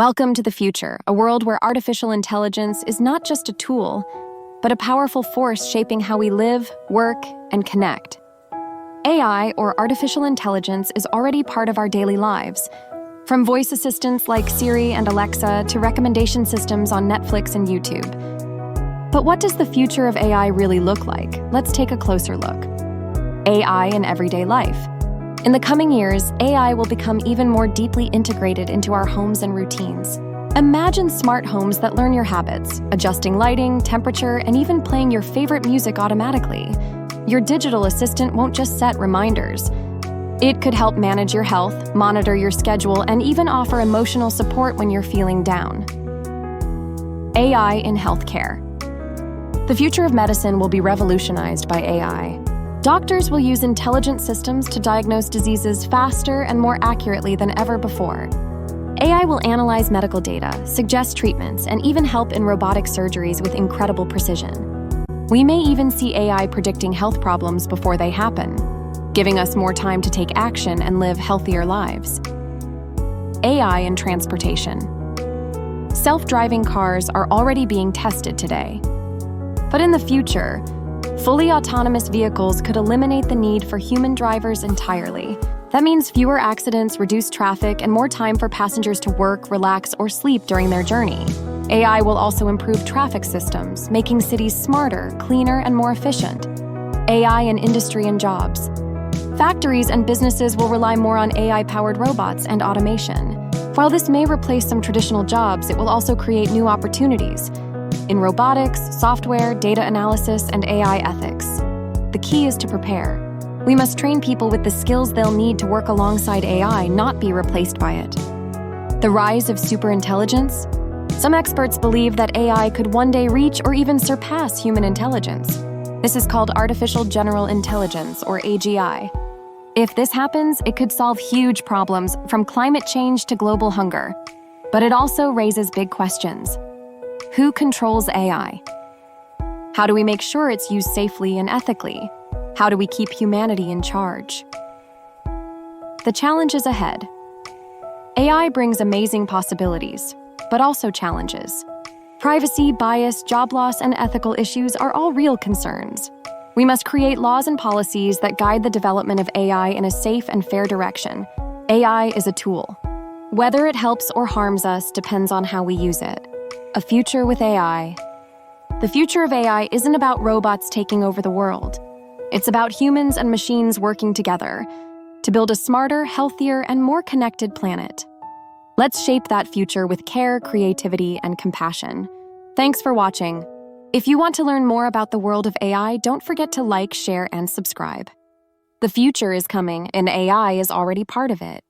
Welcome to the future, a world where artificial intelligence is not just a tool, but a powerful force shaping how we live, work, and connect. AI, or artificial intelligence, is already part of our daily lives. From voice assistants like Siri and Alexa to recommendation systems on Netflix and YouTube. But what does the future of AI really look like? Let's take a closer look. AI in everyday life. In the coming years, AI will become even more deeply integrated into our homes and routines. Imagine smart homes that learn your habits, adjusting lighting, temperature, and even playing your favorite music automatically. Your digital assistant won't just set reminders. It could help manage your health, monitor your schedule, and even offer emotional support when you're feeling down. AI in healthcare. The future of medicine will be revolutionized by AI. Doctors will use intelligent systems to diagnose diseases faster and more accurately than ever before. AI will analyze medical data, suggest treatments, and even help in robotic surgeries with incredible precision. We may even see AI predicting health problems before they happen, giving us more time to take action and live healthier lives. AI in transportation. Self-driving cars are already being tested today. But in the future, fully autonomous vehicles could eliminate the need for human drivers entirely. That means fewer accidents, reduced traffic, and more time for passengers to work, relax, or sleep during their journey. AI will also improve traffic systems, making cities smarter, cleaner, and more efficient. AI in industry and jobs. Factories and businesses will rely more on AI-powered robots and automation. While this may replace some traditional jobs, it will also create new opportunities in robotics, software, data analysis, and AI ethics. The key is to prepare. We must train people with the skills they'll need to work alongside AI, not be replaced by it. The rise of superintelligence. Some experts believe that AI could one day reach or even surpass human intelligence. This is called artificial general intelligence, or AGI. If this happens, it could solve huge problems, from climate change to global hunger. But it also raises big questions. Who controls AI? How do we make sure it's used safely and ethically? How do we keep humanity in charge? The challenge is ahead. AI brings amazing possibilities, but also challenges. Privacy, bias, job loss, and ethical issues are all real concerns. We must create laws and policies that guide the development of AI in a safe and fair direction. AI is a tool. Whether it helps or harms us depends on how we use it. A future with AI. The future of AI isn't about robots taking over the world. It's about humans and machines working together to build a smarter, healthier, and more connected planet. Let's shape that future with care, creativity, and compassion. Thanks for watching. If you want to learn more about the world of AI, don't forget to like, share, and subscribe. The future is coming, and AI is already part of it.